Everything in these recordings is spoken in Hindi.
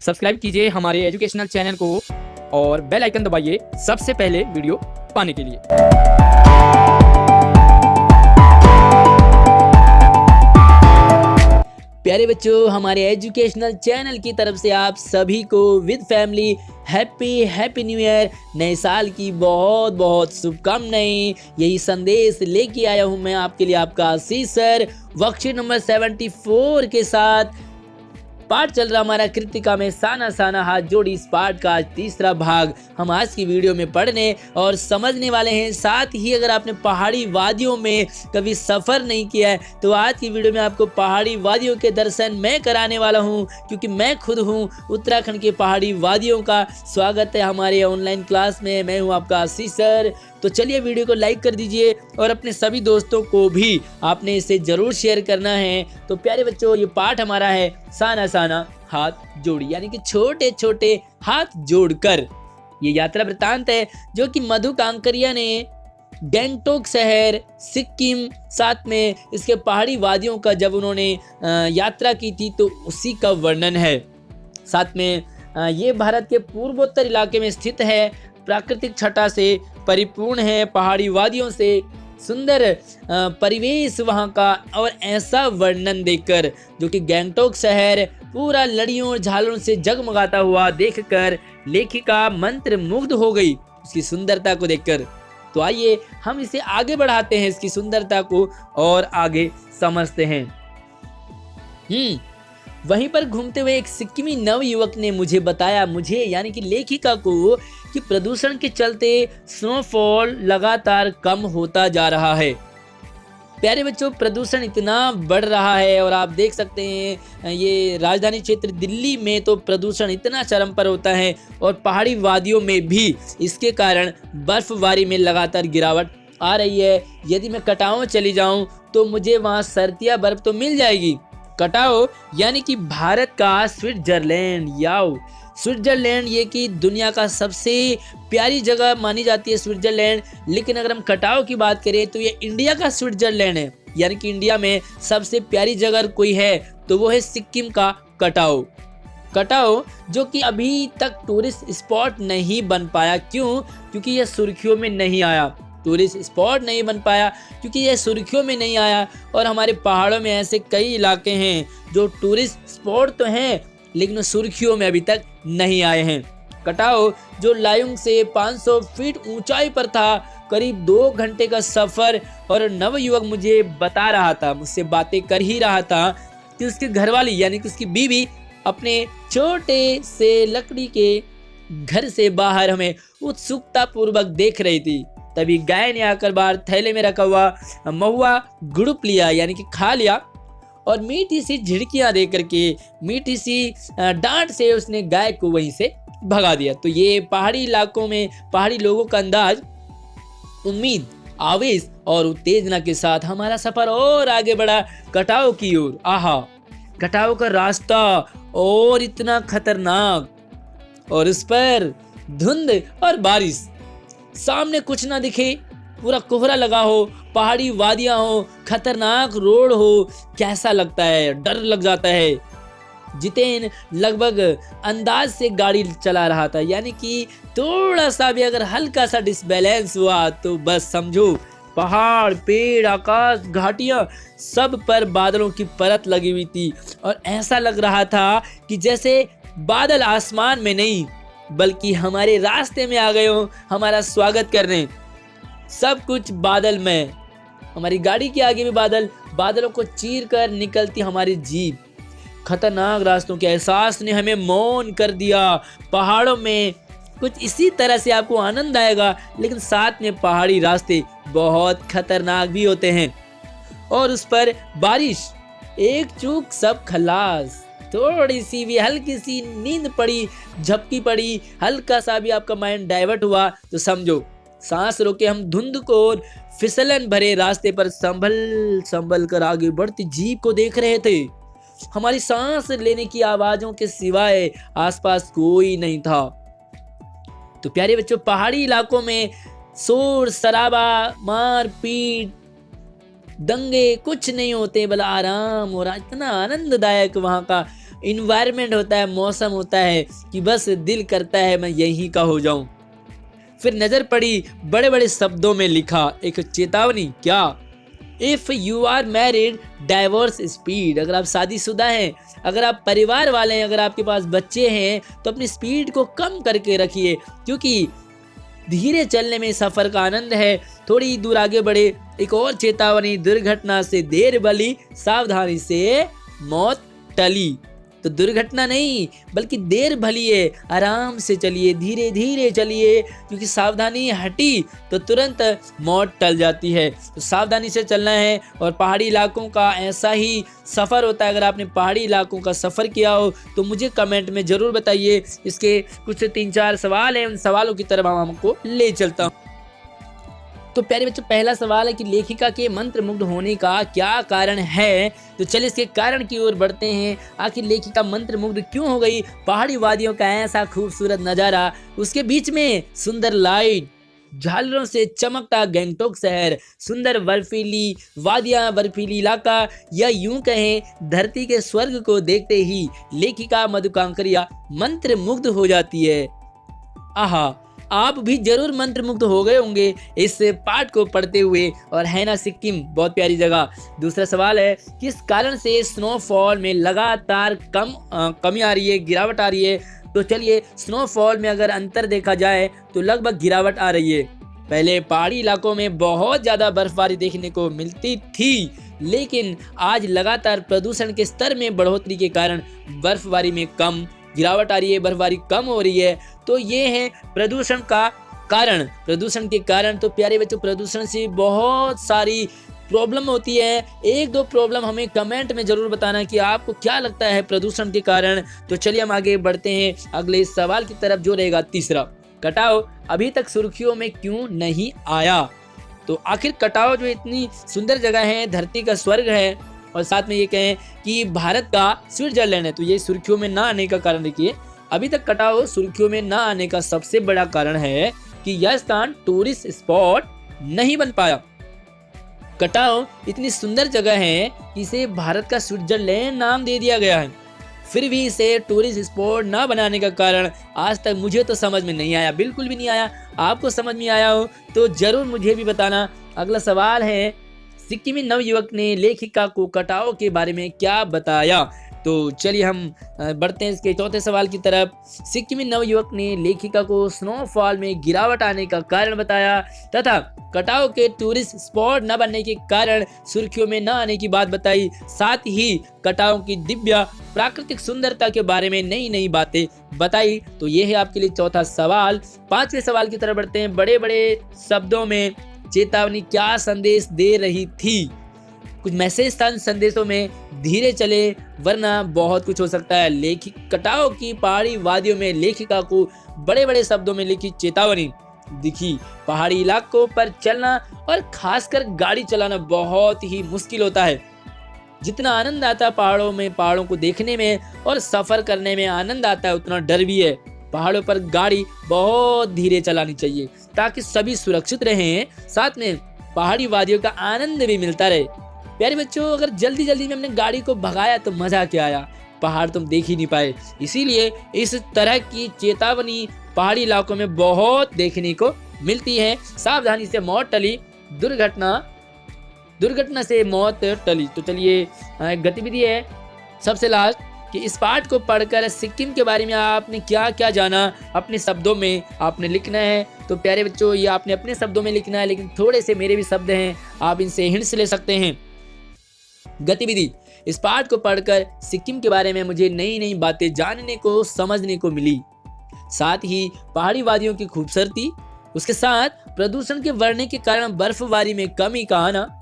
सब्सक्राइब कीजिए हमारे एजुकेशनल चैनल को और बेल आइकन दबाइए सबसे पहले वीडियो पाने के लिए। प्यारे बच्चों, हमारे एजुकेशनल चैनल की तरफ से आप सभी को with family happy new year, नए साल की बहुत बहुत शुभकामनाएं। यही संदेश लेके आया हूं मैं आपके लिए, आपका आशीष सर। वर्कशीट नंबर 74 के साथ पाठ चल रहा हमारा कृतिका में साना साना हाथ जोड़ी। इस पाठ का तीसरा भाग हम आज की वीडियो में पढ़ने और समझने वाले हैं। साथ ही अगर आपने पहाड़ी वादियों में कभी सफ़र नहीं किया है तो आज की वीडियो में आपको पहाड़ी वादियों के दर्शन मैं कराने वाला हूं, क्योंकि मैं खुद हूं उत्तराखंड के पहाड़ी वादियों का। स्वागत है हमारे ऑनलाइन क्लास में। मैं हूं आपका आशीष सर। तो चलिए वीडियो को लाइक कर दीजिए और अपने सभी दोस्तों को भी आपने इसे जरूर शेयर करना है। तो प्यारे बच्चों, ये पाठ हमारा है साना साना हाथ जोड़ी, यानी कि छोटे छोटे हाथ जोड़कर। ये यात्रा वृतांत है जो कि मधु कांकरिया ने गैंगटोक शहर, सिक्किम, साथ में इसके पहाड़ी वादियों का जब उन्होंने यात्रा की थी तो उसी का वर्णन है। साथ में ये भारत के पूर्वोत्तर इलाके में स्थित है, प्राकृतिक छटा से परिपूर्ण है, पहाड़ी वादियों से सुंदर परिवेश वहाँ का। और ऐसा वर्णन देखकर जो कि गैंगटोक शहर पूरा लड़ियों और झालरों से जगमगाता हुआ देखकर लेखिका मंत्र मुग्ध हो गई उसकी सुंदरता को देखकर। तो आइए हम इसे आगे बढ़ाते हैं, इसकी सुंदरता को और आगे समझते हैं। वहीं पर घूमते हुए एक सिक्किमी नव युवक ने मुझे बताया, मुझे यानी कि लेखिका को, कि प्रदूषण के चलते स्नोफॉल लगातार कम होता जा रहा है। प्यारे बच्चों, प्रदूषण इतना बढ़ रहा है और आप देख सकते हैं ये राजधानी क्षेत्र दिल्ली में तो प्रदूषण इतना चरम पर होता है और पहाड़ी वादियों में भी इसके कारण बर्फबारी में लगातार गिरावट आ रही है। यदि मैं कटाओ चली जाऊं तो मुझे वहां सर्दियां बर्फ तो मिल जाएगी। कटाओ यानी कि भारत का स्विट्जरलैंड, याओ स्विट्जरलैंड, ये कि दुनिया का सबसे प्यारी जगह मानी जाती है स्विट्जरलैंड। लेकिन अगर हम कटाओ की बात करें तो ये इंडिया का स्विट्जरलैंड है, यानी कि इंडिया में सबसे प्यारी जगह कोई है तो वो है सिक्किम का कटाओ। कटाओ जो कि अभी तक टूरिस्ट स्पॉट नहीं बन पाया। क्यों? क्योंकि यह सुर्खियों में नहीं आया। टूरिस्ट स्पॉट नहीं बन पाया क्योंकि यह सुर्खियों में नहीं आया। और हमारे पहाड़ों में ऐसे कई इलाके हैं जो टूरिस्ट स्पॉट तो हैं लेकिन सुर्खियों में अभी तक नहीं आए हैं। कटाओ जो लायुंग से 500 फीट ऊंचाई पर था, करीब 2 घंटे का सफर। और नवयुवक मुझे बता रहा था, मुझसे बातें कर ही रहा था कि उसकी घरवाली यानी कि उसकी बीवी अपने छोटे से लकड़ी के घर से बाहर हमें उत्सुकता पूर्वक देख रही थी। तभी गाय ने आकर बाहर थैले में रखा हुआ महुआ गुड़ुप लिया, यानी कि खा लिया, और मीठी सी झिड़कियां दे करके, मीठी सी डांट से उसने गाय को वहीं से भगा दिया। तो ये पहाड़ी इलाकों में पहाड़ी लोगों का अंदाज, उम्मीद, आवेश और उत्तेजना के साथ हमारा सफर और आगे बढ़ा कटाओ की ओर। आहा, कटाओ का रास्ता और इतना खतरनाक, और उस पर धुंध और बारिश, सामने कुछ ना दिखे, पूरा कोहरा लगा हो, पहाड़ी वादियां हो, खतरनाक रोड हो, कैसा लगता है, डर लग जाता है। जितेन लगभग अंदाज से गाड़ी चला रहा था, यानी कि थोड़ा सा भी अगर हल्का सा डिसबैलेंस हुआ तो बस समझो पहाड़, पेड़, आकाश, घाटियां, सब पर बादलों की परत लगी हुई थी। और ऐसा लग रहा था कि जैसे बादल आसमान में नहीं बल्कि हमारे रास्ते में आ गए हो हमारा स्वागत करने। सब कुछ बादल में, हमारी गाड़ी के आगे भी बादल, बादलों को चीर कर निकलती हमारी जीप। खतरनाक रास्तों के एहसास ने हमें मौन कर दिया। पहाड़ों में कुछ इसी तरह से आपको आनंद आएगा, लेकिन साथ में पहाड़ी रास्ते बहुत खतरनाक भी होते हैं। और उस पर बारिश, एक चूक सब खलास। थोड़ी सी भी हल्की सी नींद पड़ी, झपकी पड़ी, हल्का सा भी आपका माइंड डाइवर्ट हुआ तो समझो सांस रोके हम धुंध को और फिसलन भरे रास्ते पर संभल संभल कर आगे बढ़ती जीप को देख रहे थे। हमारी सांस लेने की आवाजों के सिवाय आसपास कोई नहीं था। तो प्यारे बच्चों, पहाड़ी इलाकों में शोर शराबा, मार पीट, दंगे कुछ नहीं होते, बल्कि आराम और इतना आनंददायक वहाँ का इन्वायरमेंट होता है, मौसम होता है कि बस दिल करता है मैं यहीं का हो जाऊं। फिर नजर पड़ी बड़े बड़े शब्दों में लिखा एक चेतावनी, क्या? If you are married divorce speed, अगर आप शादीशुदा हैं, अगर आप परिवार वाले हैं, अगर आपके पास बच्चे हैं तो अपनी स्पीड को कम करके रखिए, क्योंकि धीरे चलने में सफर का आनंद है। थोड़ी दूर आगे बढ़े, एक और चेतावनी, दुर्घटना से देर भली सावधानी से मौत टली। तो दुर्घटना नहीं बल्कि देर भली है, आराम से चलिए, धीरे धीरे चलिए, क्योंकि सावधानी हटी तो तुरंत मौत टल जाती है। तो सावधानी से चलना है। और पहाड़ी इलाकों का ऐसा ही सफ़र होता है। अगर आपने पहाड़ी इलाकों का सफ़र किया हो तो मुझे कमेंट में ज़रूर बताइए। इसके कुछ 3-4 सवाल हैं, उन सवालों की तरफ हम हमको ले चलता हूँ। तो प्यारे बच्चों, पहला सवाल है कि लेखिका के मंत्रमुग्ध होने का क्या कारण है। तो चलिए इसके कारण की ओर बढ़ते हैं। आखिर लेखिका मंत्रमुग्ध क्यों हो गई? पहाड़ी वादियों का ऐसा खूबसूरत नज़ारा, उसके बीच में सुंदर लाइट, झालरों से चमकता गंगटोक शहर, सुंदर बर्फीली वादियां, बर्फीली इलाका, या यूं कहें धरती के स्वर्ग को देखते ही लेखिका मधुकांकरिया मंत्रमुग्ध हो जाती है। आहा, आप भी जरूर मंत्रमुग्ध हो गए होंगे इस पाठ को पढ़ते हुए। और है ना सिक्किम बहुत प्यारी जगह। दूसरा सवाल है, किस कारण से स्नोफॉल में लगातार कमी आ रही है, गिरावट आ रही है? तो चलिए, स्नोफॉल में अगर अंतर देखा जाए तो लगभग गिरावट आ रही है। पहले पहाड़ी इलाकों में बहुत ज़्यादा बर्फबारी देखने को मिलती थी, लेकिन आज लगातार प्रदूषण के स्तर में बढ़ोतरी के कारण बर्फबारी में गिरावट आ रही है, बर्फबारी कम हो रही है। तो ये है प्रदूषण का कारण। प्रदूषण के कारण तो प्यारे बच्चों, प्रदूषण से बहुत सारी प्रॉब्लम होती है। 1-2 प्रॉब्लम हमें कमेंट में जरूर बताना कि आपको क्या लगता है प्रदूषण के कारण। तो चलिए हम आगे बढ़ते हैं अगले सवाल की तरफ, जो रहेगा तीसरा। कटाव अभी तक सुर्खियों में क्यों नहीं आया? तो आखिर कटाव जो इतनी सुंदर जगह है, धरती का स्वर्ग है, और साथ में ये कहें कि भारत का स्विट्जरलैंड है, तो ये सुर्खियों में ना आने का कारण देखिए, अभी तक कटाव सुर्खियों में ना आने का सबसे बड़ा कारण है कि यह स्थान टूरिस्ट स्पॉट नहीं बन पाया। कटाव इतनी सुंदर जगह है कि इसे भारत का स्विट्जरलैंड नाम दे दिया गया है, फिर भी इसे टूरिस्ट स्पॉट ना बनाने का कारण आज तक मुझे तो समझ में नहीं आया, बिल्कुल भी नहीं आया। आपको समझ में आया हो तो जरूर मुझे भी बताना। अगला सवाल है, सिक्किमी नवयुवक ने लेखिका को कटाव के बारे में क्या बताया? तो चलिए हम बढ़ते हैं इसके चौथे सवाल की तरफ। सिक्किमी नवयुवक ने लेखिका को स्नोफॉल में गिरावट आने का कारण बताया तथा कटाव के टूरिस्ट स्पॉट न बनने के कारण सुर्खियों में न आने की बात बताई। साथ ही कटाव की दिव्य प्राकृतिक सुंदरता के बारे में नई नई बातें बताई। तो ये है आपके लिए चौथा सवाल। पांचवें सवाल की तरफ बढ़ते हैं। बड़े बड़े शब्दों में चेतावनी क्या संदेश दे रही थी? कुछ मैसेज था संदेशों में, धीरे चले वरना बहुत कुछ हो सकता है। कटाव की पहाड़ी वादियों में लेखिका को बड़े बड़े शब्दों में लिखी चेतावनी दिखी। पहाड़ी इलाकों पर चलना और खासकर गाड़ी चलाना बहुत ही मुश्किल होता है। जितना आनंद आता है पहाड़ों में, पहाड़ों को देखने में और सफर करने में आनंद आता है, उतना डर भी है। पहाड़ों पर गाड़ी बहुत धीरे चलानी चाहिए ताकि सभी सुरक्षित रहें, साथ में पहाड़ी वादियों का आनंद भी मिलता रहे। प्यारे बच्चों, अगर जल्दी जल्दी में हमने गाड़ी को भगाया तो मजा क्या आया, पहाड़ तुम देख ही नहीं पाए। इसीलिए इस तरह की चेतावनी पहाड़ी इलाकों में बहुत देखने को मिलती है। सावधानी से मौत टली, दुर्घटना से मौत टली। तो चलिए गतिविधि है सबसे लास्ट कि इस पाठ को पढ़कर सिक्किम के बारे में आपने क्या क्या जाना, अपने शब्दों में आपने लिखना है। तो प्यारे बच्चों, ये आपने अपने शब्दों में लिखना है, लेकिन थोड़े से मेरे भी शब्द हैं, आप इनसे हिंट्स ले सकते हैं। गतिविधि, इस पाठ को पढ़कर सिक्किम के बारे में मुझे नई नई बातें जानने को, समझने को मिली। साथ ही पहाड़ी वादियों की खूबसूरती, उसके साथ प्रदूषण के बढ़ने के कारण बर्फबारी में कमी का आना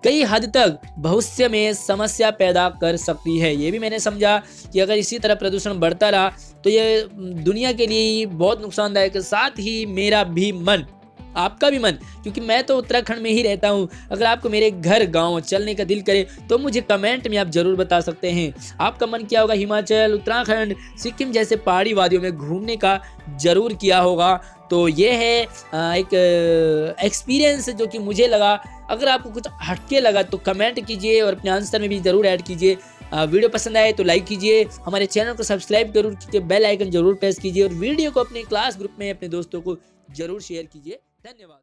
कई हद तक भविष्य में समस्या पैदा कर सकती है। ये भी मैंने समझा कि अगर इसी तरह प्रदूषण बढ़ता रहा तो ये दुनिया के लिए बहुत नुकसानदायक है। साथ ही मेरा भी मन, आपका भी मन, क्योंकि मैं तो उत्तराखंड में ही रहता हूँ, अगर आपको मेरे घर गांव चलने का दिल करे तो मुझे कमेंट में आप जरूर बता सकते हैं। आपका मन क्या होगा? हिमाचल, उत्तराखंड, सिक्किम जैसे पहाड़ी वादियों में घूमने का जरूर किया होगा। तो ये है एक एक्सपीरियंस जो कि मुझे लगा। अगर आपको कुछ हटके लगा तो कमेंट कीजिए और अपने आंसर में भी ज़रूर ऐड कीजिए। वीडियो पसंद आए तो लाइक कीजिए, हमारे चैनल को सब्सक्राइब जरूर कीजिए, बेल आइकन जरूर प्रेस कीजिए और वीडियो को अपने क्लास ग्रुप में अपने दोस्तों को जरूर शेयर कीजिए। धन्यवाद।